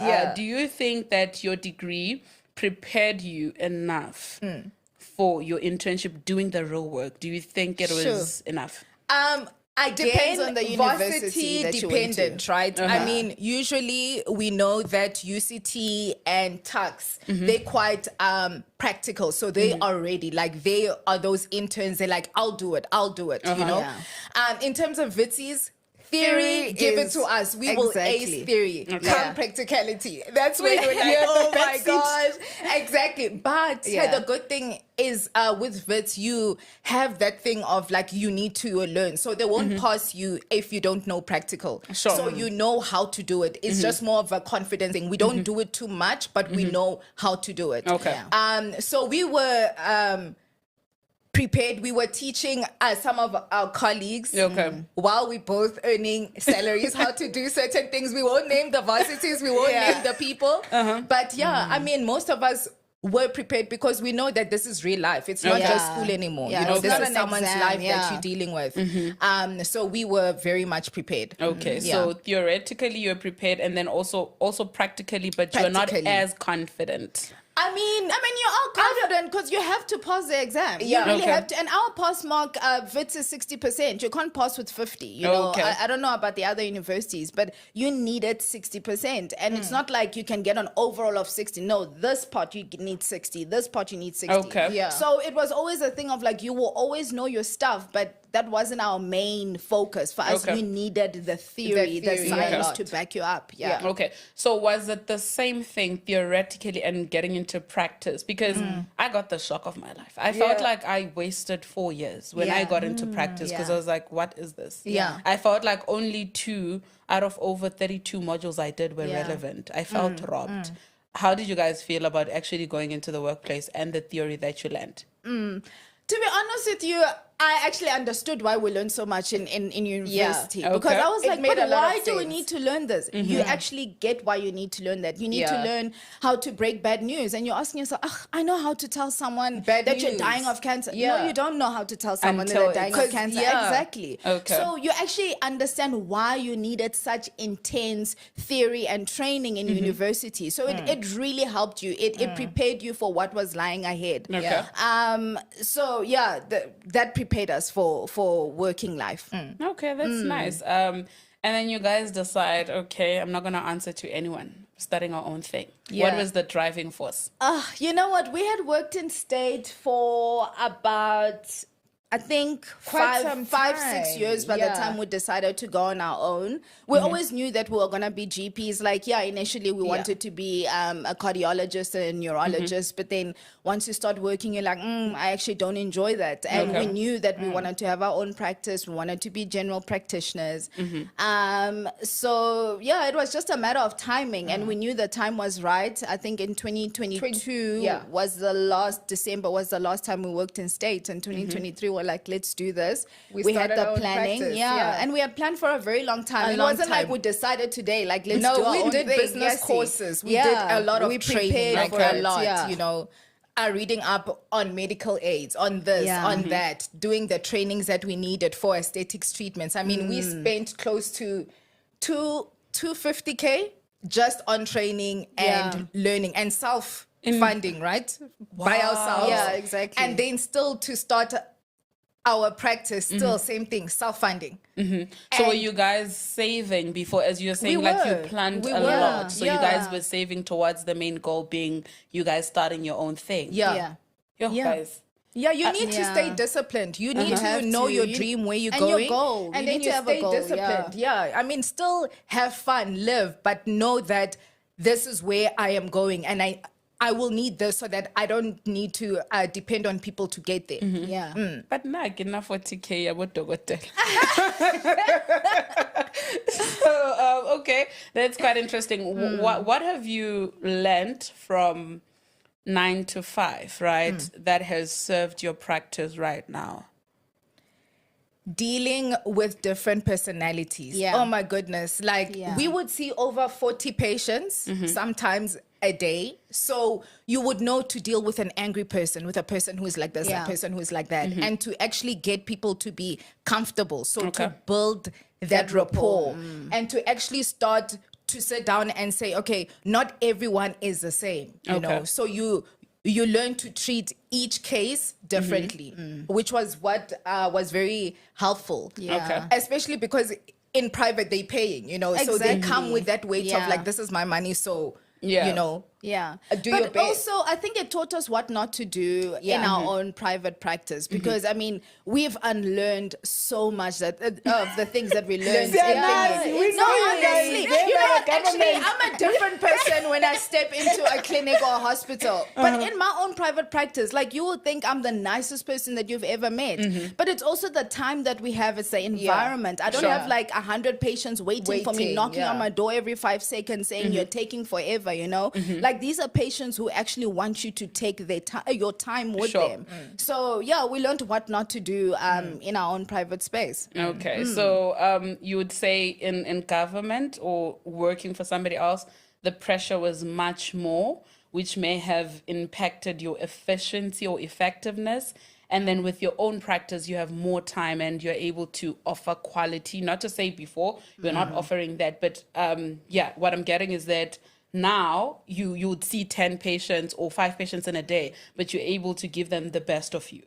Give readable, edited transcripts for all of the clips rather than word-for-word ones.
Yeah. Do you think that your degree prepared you enough for your internship doing the real work? Do you think it was enough? Depends on the university varsity that you went to. dependent, right? I mean, usually we know that UCT and Tux, they're quite practical. So they are ready. Like, they are those interns. They're like, I'll do it, you know? Yeah. In terms of Vitsies, theory, give it to us. We will ace theory. Come practicality. That's where you're like, oh my gosh. Exactly. But the good thing is with Wits, you have that thing of like, you need to learn. So they won't pass you if you don't know practical. Sure. So you know how to do it. It's just more of a confidence thing. We don't do it too much, but we know how to do it. Okay. So we were... prepared. We were teaching some of our colleagues while we both earning salaries how to do certain things. We won't name the varsities, we won't name the people. But I mean, most of us were prepared because we know that this is real life. It's not just school anymore. Yeah, You know, it's this not is an someone's exam, life that you're dealing with. So we were very much prepared. Okay, so theoretically you're prepared, and then also practically, but you're not as confident. I mean, you are confident because you have to pass the exam. You really have to. And our pass mark, Wits is 60%. You can't pass with 50. You know, I don't know about the other universities, but you needed 60%. And it's not like you can get an overall of 60. No, this part you need 60. This part you need 60. Okay. Yeah. So it was always a thing of like, you will always know your stuff, but that wasn't our main focus. For us, we needed the theory, the science to back you up. Yeah. Okay. So was it the same thing theoretically and getting into practice? Because I got the shock of my life. I felt like I wasted 4 years when I got into practice, because I was like, what is this? Yeah. I felt like only 2 out of over 32 modules I did were relevant. I felt robbed. How did you guys feel about actually going into the workplace and the theory that you learned? To be honest with you, I actually understood why we learned so much in university. Because I was like, but why do we need to learn this? You actually get why you need to learn that. You need to learn how to break bad news. And you're asking yourself, I know how to tell someone that you're dying of cancer. No, you don't know how to tell someone that they're dying of cancer. Exactly. Okay. So you actually understand why you needed such intense theory and training in university. So it really helped you. It prepared you for what was lying ahead. Okay. So that prepared us for working life. Okay, that's nice. And then you guys decide, okay, I'm not going to answer to anyone. Starting our own thing. What was the driving force? You know what? We had worked in state for about, I think, Quite five, some 6 years by the time we decided to go on our own. We always knew that we were going to be GPs. Like, initially we wanted to be a cardiologist and a neurologist, but then once you start working, you're like, I actually don't enjoy that. And we knew that we wanted to have our own practice. We wanted to be general practitioners. So, it was just a matter of timing. And we knew the time was right. I think in 2022 December was the last time we worked in state. And 2023, we're like, let's do this. We had the planning. And we had planned for a very long time. It wasn't like we decided today, like, let's do our own thing. No, we did business courses. We did a lot of training for a lot, you know. Reading up on medical aids, on this, on that, doing the trainings that we needed for aesthetics treatments. I mean, we spent close to 250K just on training and learning and self-funding, right? By ourselves. Yeah, exactly. And then still to start our practice, still same thing, self-funding. So were you guys saving before, as you're saying, like you planned a lot? So you guys were saving towards the main goal being you guys starting your own thing. Guys. Yeah, you need to stay disciplined. You need to know your dream, where you're going. Your goal. And then you stay disciplined. I mean, still have fun, live, but know that this is where I am going. And I will need this so that I don't need to depend on people to get there. But nah, get enough 40K about Dogotel. So, okay, that's quite interesting. What have you learned from 9 to 5, right, that has served your practice right now? Dealing with different personalities. Oh my goodness. Like we would see over 40 patients sometimes a day. So you would know to deal with an angry person, with a person who is like this, a person who is like that, and to actually get people to be comfortable. So to build that rapport and to actually start to sit down and say, okay, not everyone is the same, you know, so you learn to treat each case differently, which was what was very helpful. Especially because in private they're paying, you know, so they come with that weight of like, this is my money, so you know, do your best. But also, I think it taught us what not to do in our own private practice, because I mean, we've unlearned so much that of the things that we learned. Honestly, you know, actually, I'm a different person when I step into a clinic or a hospital. But in my own private practice, like, you would think I'm the nicest person that you've ever met. But it's also the time that we have. It's the environment. I don't have like 100 patients waiting for me, knocking on my door every 5 seconds, saying you're taking forever. You know, like, these are patients who actually want you to take their your time with them. So we learned what not to do in our own private space. Okay, so you would say in government or working for somebody else, the pressure was much more, which may have impacted your efficiency or effectiveness. And then with your own practice, you have more time and you're able to offer quality. Not to say before, you're not offering that, but what I'm getting is that now you would see 10 patients or 5 patients in a day, but you're able to give them the best of you.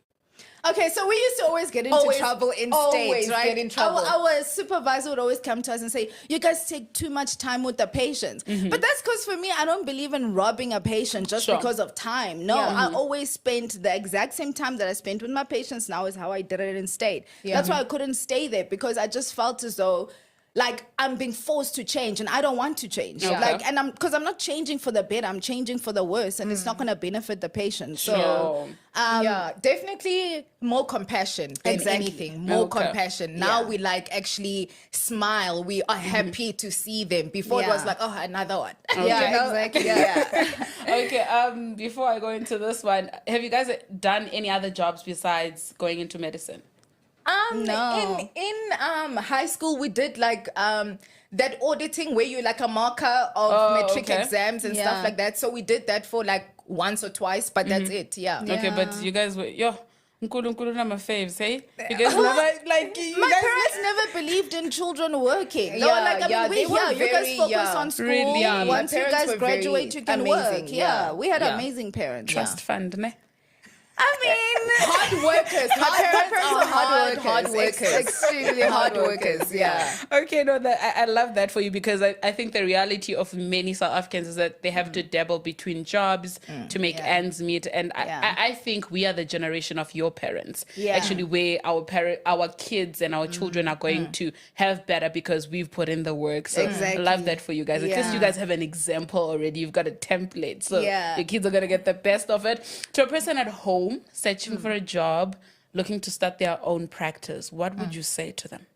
Okay, so we used to always get into trouble in states, right? Get in trouble. Our supervisor would always come to us and say, you guys take too much time with the patients. But that's because for me, I don't believe in robbing a patient just because of time. No, I always spent the exact same time that I spent with my patients now is how I did it in state. That's why I couldn't stay there, because I just felt as though, like, I'm being forced to change, and I don't want to change. Like, and because I'm not changing for the better, I'm changing for the worse, and it's not going to benefit the patient. So, definitely more compassion than anything. More compassion. Now we like actually smile. We are happy to see them. Before it was like, oh, another one. Exactly. Okay. Before I go into this one, have you guys done any other jobs besides going into medicine? No. In high school, we did like that auditing where you like a marker of metric exams and stuff like that. So we did that for like once or twice, but that's it. Okay, but you guys were Nkulu my faves, hey? You guys never like my parents never believed in children working. They were like, I mean, you guys focus on school. Really? Once you guys graduate, you can work. We had amazing parents. Trust fund, ne? I mean, hard workers. My parents are hard workers. Extremely hard workers. Okay, no, I love that for you, because I think the reality of many South Africans is that they have to dabble between jobs to make ends meet. And I think we are the generation of your parents, actually, where our kids and our children are going to have better because we've put in the work. So I love that for you guys. At least you guys have an example already. You've got a template. So your kids are going to get the best of it. To a person at home, searching for a job, looking to start their own practice, what would you say to them?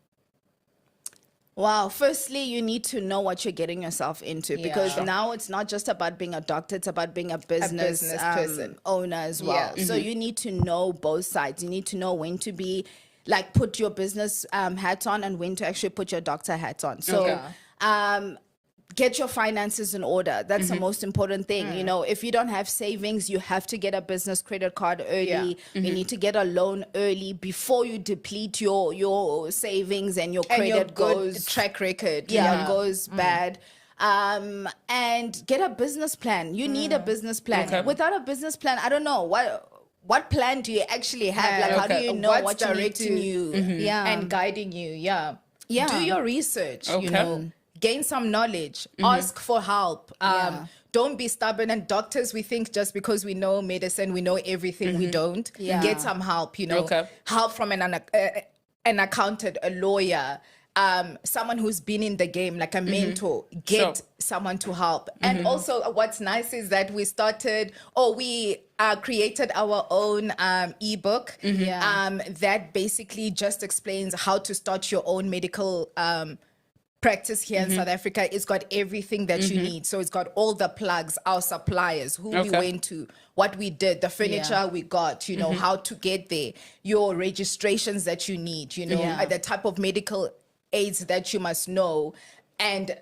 Wow. Firstly, you need to know what you're getting yourself into, because now it's not just about being a doctor, it's about being a business person, owner as well. So you need to know both sides. You need to know when to be like put your business hat on and when to actually put your doctor hat on. So get your finances in order. That's the most important thing. You know, if you don't have savings, you have to get a business credit card early. You need to get a loan early before you deplete your savings and your credit and your goes track record. Goes bad. And get a business plan. You need a business plan. Okay. Without a business plan, I don't know what plan do you actually have? Like, how do you know what's directing you and guiding you? Do your research. You know. Gain some knowledge, ask for help. Don't be stubborn. And doctors, we think just because we know medicine, we know everything. We don't. Get some help, you know, help from an accountant, a lawyer, someone who's been in the game, like a mentor. Get someone to help. And also what's nice is that we created our own ebook that basically just explains how to start your own medical practice here in South Africa. It's got everything that you need. So it's got all the plugs, our suppliers, who we went to, what we did, the furniture we got, you know, how to get there, your registrations that you need, you know, the type of medical aids that you must know, and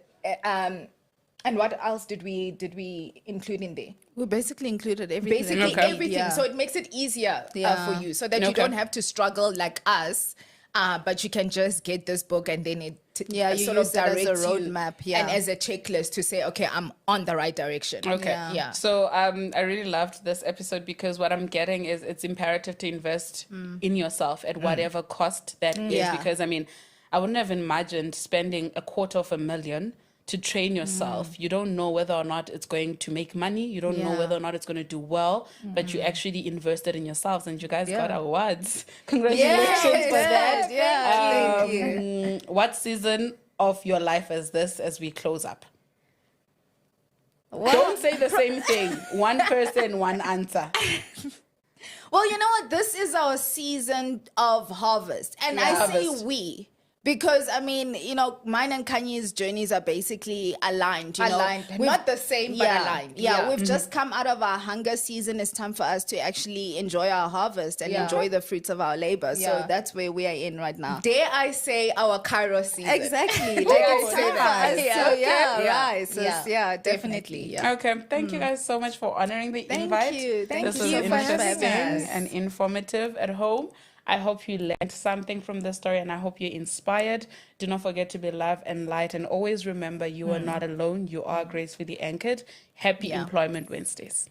what else did we include in there? We basically included everything. Basically everything. So it makes it easier for you, so that you don't have to struggle like us. but you can just get this book and then it you sort use of that directs as a roadmap, and as a checklist to say, okay, I'm on the right direction. Okay. Yeah. So I really loved this episode because what I'm getting is it's imperative to invest in yourself at whatever cost that is. Because I mean, I wouldn't have imagined spending $250,000 to train yourself. You don't know whether or not it's going to make money. You don't know whether or not it's going to do well, but you actually invested in yourselves, and you guys got awards. Congratulations for that. Thank you. What season of your life is this as we close up? Don't say the same thing. One person, one answer. Well, you know what? This is our season of harvest. And I say we. Because, I mean, you know, mine and Kanye's journeys are basically aligned. Aligned. Not the same, but aligned. Yeah, we've just come out of our hunger season. It's time for us to actually enjoy our harvest and enjoy the fruits of our labor. So that's where we are in right now. Dare I say our Kairos season. Exactly. Dare I say that? Right. So, definitely. Yeah. Okay. Thank you guys so much for honoring the invite. Thank you. This was interesting and informative at home. I hope you learned something from the story, and I hope you're inspired. Do not forget to be love and light, and always remember you are not alone. You are gracefully anchored. Happy Employment Wednesdays.